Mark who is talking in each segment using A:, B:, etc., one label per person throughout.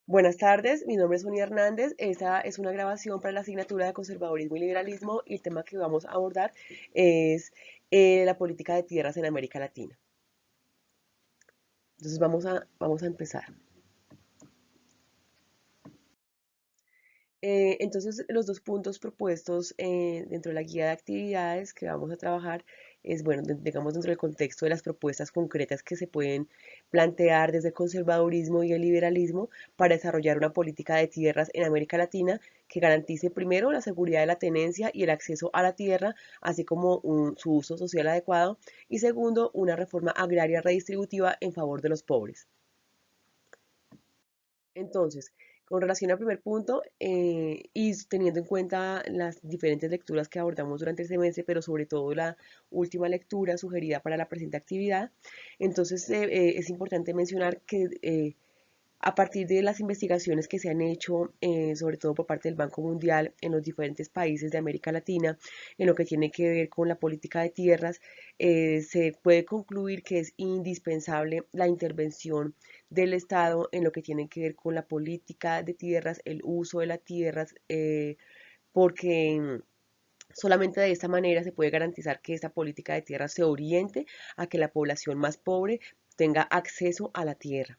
A: Buenas tardes, mi nombre es Sonia Hernández. Esta es una grabación para la asignatura de Conservadurismo y Liberalismo y el tema que vamos a abordar es la política de tierras en América Latina. Entonces vamos a empezar. Entonces, los dos puntos propuestos dentro de la guía de actividades que vamos a trabajar es, bueno, digamos dentro del contexto de las propuestas concretas que se pueden plantear desde el conservadurismo y el liberalismo para desarrollar una política de tierras en América Latina que garantice primero la seguridad de la tenencia y el acceso a la tierra, así como su uso social adecuado, y segundo, una reforma agraria redistributiva en favor de los pobres. Entonces, con relación al primer punto, y teniendo en cuenta las diferentes lecturas que abordamos durante el semestre, pero sobre todo la última lectura sugerida para la presente actividad, entonces es importante mencionar que a partir de las investigaciones que se han hecho, sobre todo por parte del Banco Mundial en los diferentes países de América Latina, en lo que tiene que ver con la política de tierras, se puede concluir que es indispensable la intervención del Estado en lo que tiene que ver con la política de tierras, el uso de las tierras, porque solamente de esta manera se puede garantizar que esta política de tierras se oriente a que la población más pobre tenga acceso a la tierra.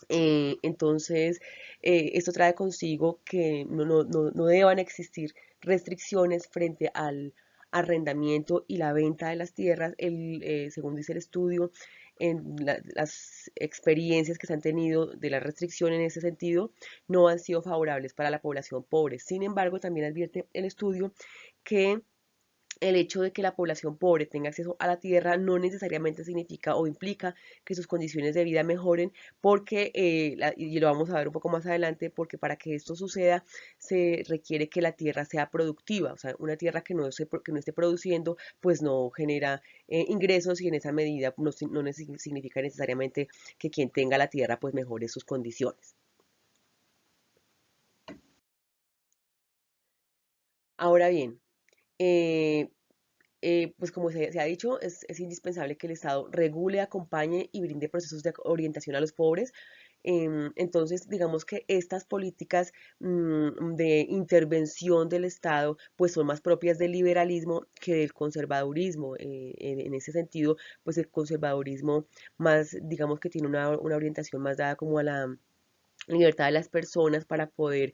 A: Entonces, esto trae consigo que no deban existir restricciones frente al arrendamiento y la venta de las tierras. Según dice el estudio, en las experiencias que se han tenido de la restricción en ese sentido no han sido favorables para la población pobre. Sin embargo, también advierte el estudio que el hecho de que la población pobre tenga acceso a la tierra no necesariamente significa o implica que sus condiciones de vida mejoren, porque, y lo vamos a ver un poco más adelante, porque para que esto suceda se requiere que la tierra sea productiva, o sea, una tierra que no esté produciendo, pues no genera ingresos y en esa medida no significa necesariamente que quien tenga la tierra pues mejore sus condiciones. Ahora bien, eh, pues como se ha dicho, es indispensable que el Estado regule, acompañe y brinde procesos de orientación a los pobres. Entonces, digamos que estas políticas de intervención del Estado, pues son más propias del liberalismo que del conservadurismo. En ese sentido, pues el conservadurismo más, digamos que tiene una orientación más dada como a la libertad de las personas para poder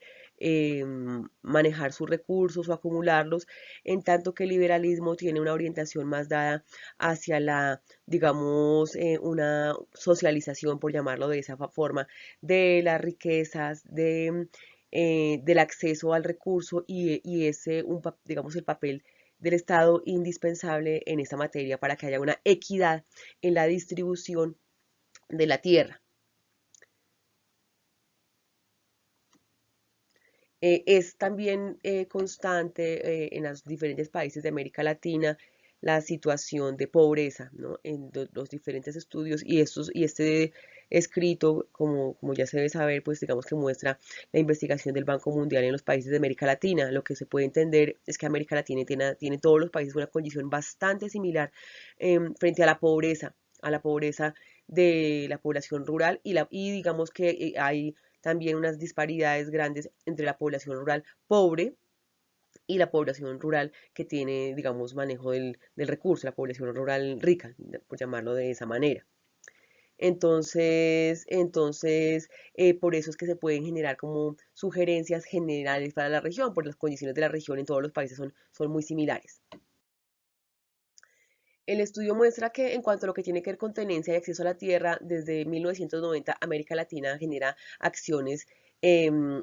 A: manejar sus recursos o acumularlos, en tanto que el liberalismo tiene una orientación más dada hacia la, digamos, una socialización, por llamarlo de esa forma, de las riquezas, del acceso al recurso y ese, digamos, el papel del Estado indispensable en esta materia para que haya una equidad en la distribución de la tierra. Es también constante en los diferentes países de América Latina la situación de pobreza, ¿no? En los diferentes estudios y este escrito, como ya se debe saber, pues digamos que muestra la investigación del Banco Mundial en los países de América Latina. Lo que se puede entender es que América Latina tiene todos los países una condición bastante similar frente a la pobreza de la población rural y digamos que hay también unas disparidades grandes entre la población rural pobre y la población rural que tiene, digamos, manejo del recurso, la población rural rica, por llamarlo de esa manera. Por eso es que se pueden generar como sugerencias generales para la región, porque las condiciones de la región en todos los países son muy similares. El estudio muestra que en cuanto a lo que tiene que ver con tenencia y acceso a la tierra, desde 1990 América Latina genera acciones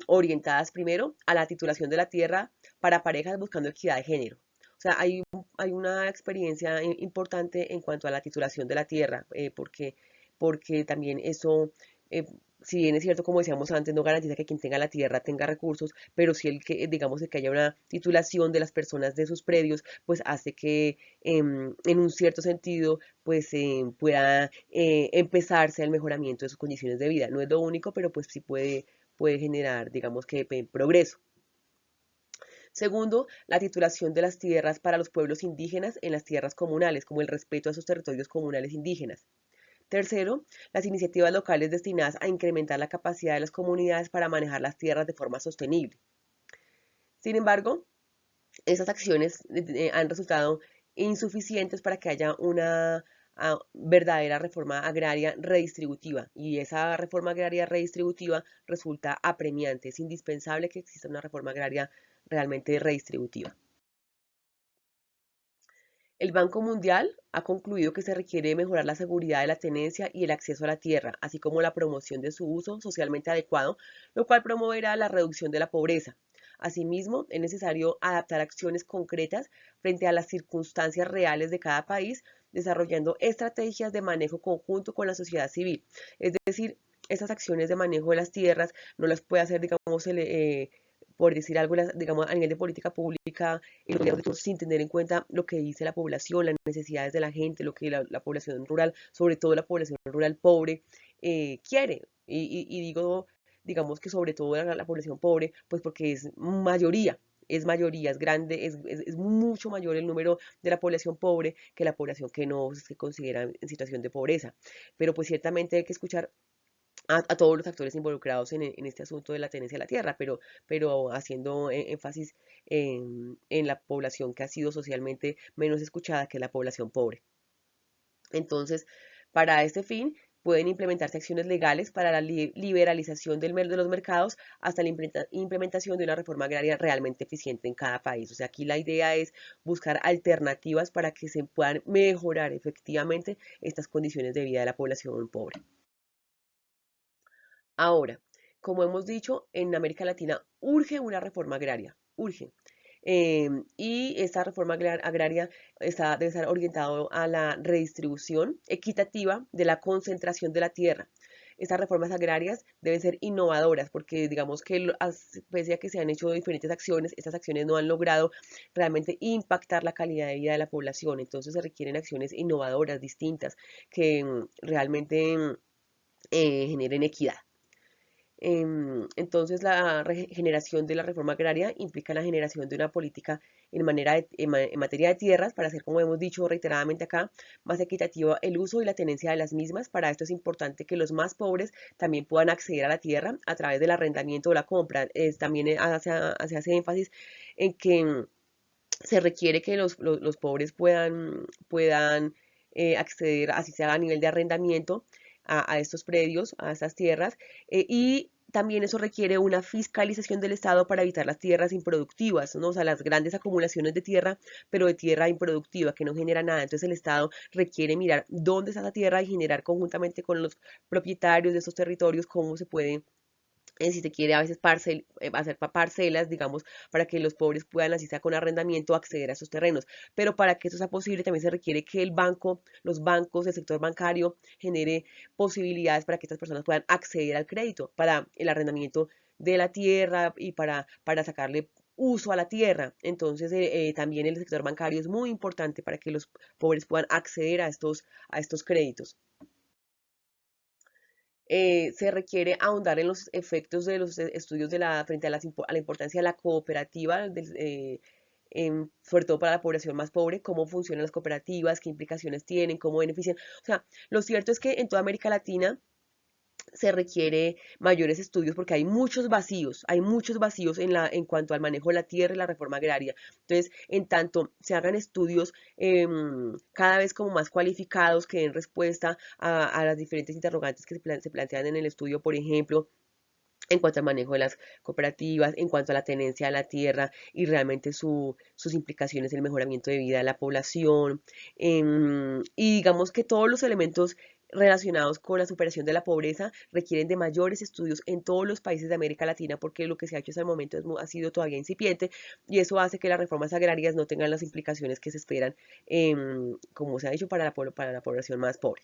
A: orientadas primero a la titulación de la tierra para parejas buscando equidad de género. O sea, hay una experiencia importante en cuanto a la titulación de la tierra, porque también eso, eh, si bien es cierto, como decíamos antes, no garantiza que quien tenga la tierra tenga recursos, pero si el que, digamos, que haya una titulación de las personas de sus predios, pues hace que en un cierto sentido, pues pueda empezarse el mejoramiento de sus condiciones de vida. No es lo único, pero pues sí puede generar, digamos que, progreso. Segundo, la titulación de las tierras para los pueblos indígenas en las tierras comunales, como el respeto a sus territorios comunales indígenas. Tercero, las iniciativas locales destinadas a incrementar la capacidad de las comunidades para manejar las tierras de forma sostenible. Sin embargo, esas acciones han resultado insuficientes para que haya una verdadera reforma agraria redistributiva, y esa reforma agraria redistributiva resulta apremiante. Es indispensable que exista una reforma agraria realmente redistributiva. El Banco Mundial ha concluido que se requiere mejorar la seguridad de la tenencia y el acceso a la tierra, así como la promoción de su uso socialmente adecuado, lo cual promoverá la reducción de la pobreza. Asimismo, es necesario adaptar acciones concretas frente a las circunstancias reales de cada país, desarrollando estrategias de manejo conjunto con la sociedad civil. Es decir, esas acciones de manejo de las tierras no las puede hacer, digamos, por decir algo, digamos, a nivel de política pública, sin tener en cuenta lo que dice la población, las necesidades de la gente, lo que la población rural, sobre todo la población rural pobre, quiere. Y digo, digamos que sobre todo la población pobre, pues porque es mayoría, es grande, es mucho mayor el número de la población pobre que la población que no se considera en situación de pobreza. Pero pues ciertamente hay que escuchar a todos los actores involucrados en este asunto de la tenencia de la tierra, pero haciendo énfasis en la población que ha sido socialmente menos escuchada, que es la población pobre. Entonces, para este fin, pueden implementarse acciones legales para la liberalización de los mercados hasta la implementación de una reforma agraria realmente eficiente en cada país. O sea, aquí la idea es buscar alternativas para que se puedan mejorar efectivamente estas condiciones de vida de la población pobre. Ahora, como hemos dicho, en América Latina urge una reforma agraria, urge. Y esta reforma agraria debe estar orientada a la redistribución equitativa de la concentración de la tierra. Estas reformas agrarias deben ser innovadoras porque digamos que pese a que se han hecho diferentes acciones, estas acciones no han logrado realmente impactar la calidad de vida de la población. Entonces se requieren acciones innovadoras, distintas, que realmente generen equidad. Entonces, la generación de la reforma agraria implica la generación de una política en materia de tierras para hacer, como hemos dicho reiteradamente acá, más equitativa el uso y la tenencia de las mismas. Para esto es importante que los más pobres también puedan acceder a la tierra a través del arrendamiento o la compra. También hace énfasis en que se requiere que los pobres puedan acceder, así sea a nivel de arrendamiento, a estos predios, a estas tierras, y también eso requiere una fiscalización del Estado para evitar las tierras improductivas, ¿no? O sea, las grandes acumulaciones de tierra, pero de tierra improductiva, que no genera nada. Entonces el Estado requiere mirar dónde está esa tierra y generar conjuntamente con los propietarios de estos territorios cómo se puede si se quiere a veces hacer parcelas, digamos, para que los pobres puedan, así sea con arrendamiento, acceder a esos terrenos. Pero para que eso sea posible, también se requiere que los bancos, el sector bancario, genere posibilidades para que estas personas puedan acceder al crédito para el arrendamiento de la tierra y para sacarle uso a la tierra. Entonces, también el sector bancario es muy importante para que los pobres puedan acceder a estos créditos. Se requiere ahondar en los efectos de los estudios frente a la importancia de la cooperativa, sobre todo para la población más pobre, cómo funcionan las cooperativas, qué implicaciones tienen, cómo benefician. O sea, lo cierto es que en toda América Latina se requiere mayores estudios porque hay muchos vacíos en cuanto al manejo de la tierra y la reforma agraria. Entonces, en tanto se hagan estudios cada vez como más cualificados que den respuesta a las diferentes interrogantes que se plantean en el estudio, por ejemplo, en cuanto al manejo de las cooperativas, en cuanto a la tenencia de la tierra y realmente sus implicaciones en el mejoramiento de vida de la población. Y digamos que todos los elementos relacionados con la superación de la pobreza requieren de mayores estudios en todos los países de América Latina porque lo que se ha hecho hasta el momento ha sido todavía incipiente y eso hace que las reformas agrarias no tengan las implicaciones que se esperan, como se ha dicho, para la población más pobre.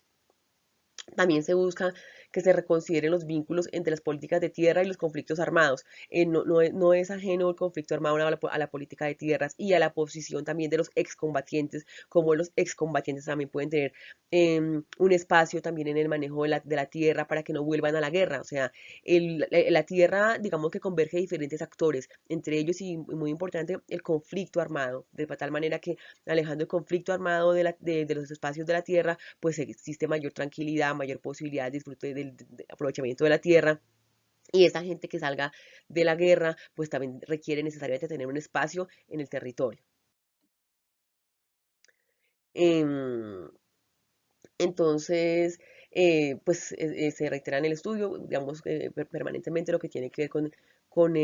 A: También se busca que se reconsideren los vínculos entre las políticas de tierra y los conflictos armados. No es ajeno el conflicto armado a la política de tierras y a la posición también de los excombatientes, como los excombatientes también pueden tener un espacio también en el manejo de la tierra para que no vuelvan a la guerra. O sea, la tierra, digamos que converge diferentes actores, entre ellos y muy importante el conflicto armado, de tal manera que alejando el conflicto armado de los espacios de la tierra, pues existe mayor tranquilidad, mayor posibilidad de disfrute del aprovechamiento de la tierra. Y esa gente que salga de la guerra, pues también requiere necesariamente tener un espacio en el territorio. Em, entonces, se reitera en el estudio, digamos, permanentemente lo que tiene que ver con con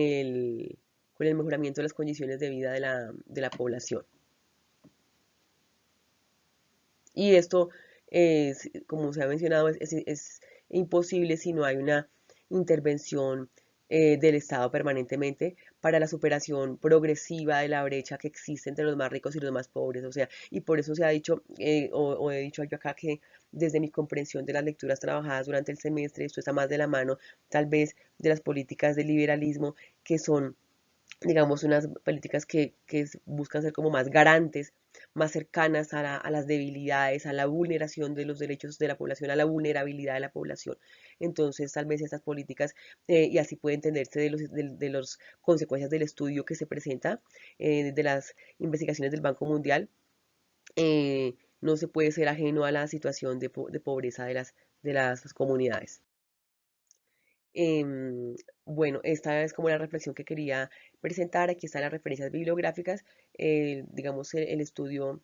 A: el mejoramiento de las condiciones de vida de la población. Y esto, como se ha mencionado, es imposible si no hay una intervención del Estado permanentemente para la superación progresiva de la brecha que existe entre los más ricos y los más pobres. O sea, y por eso se ha dicho, o he dicho yo acá que desde mi comprensión de las lecturas trabajadas durante el semestre, esto está más de la mano tal vez de las políticas de liberalismo que son digamos, unas políticas que buscan ser como más garantes, más cercanas a las debilidades, a la vulneración de los derechos de la población, a la vulnerabilidad de la población. Entonces, tal vez estas políticas, y así puede entenderse de los consecuencias del estudio que se presenta, de las investigaciones del Banco Mundial, no se puede ser ajeno a la situación de pobreza de las comunidades. Bueno, esta es como la reflexión que quería presentar. Aquí están las referencias bibliográficas, digamos, el estudio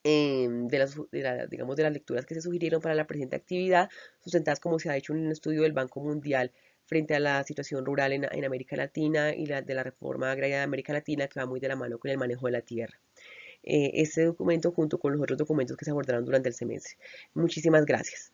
A: digamos, de las lecturas que se sugirieron para la presente actividad, sustentadas como se ha hecho en un estudio del Banco Mundial frente a la situación rural en América Latina y de la reforma agraria de América Latina, que va muy de la mano con el manejo de la tierra. Este documento junto con los otros documentos que se abordaron durante el semestre. Muchísimas gracias.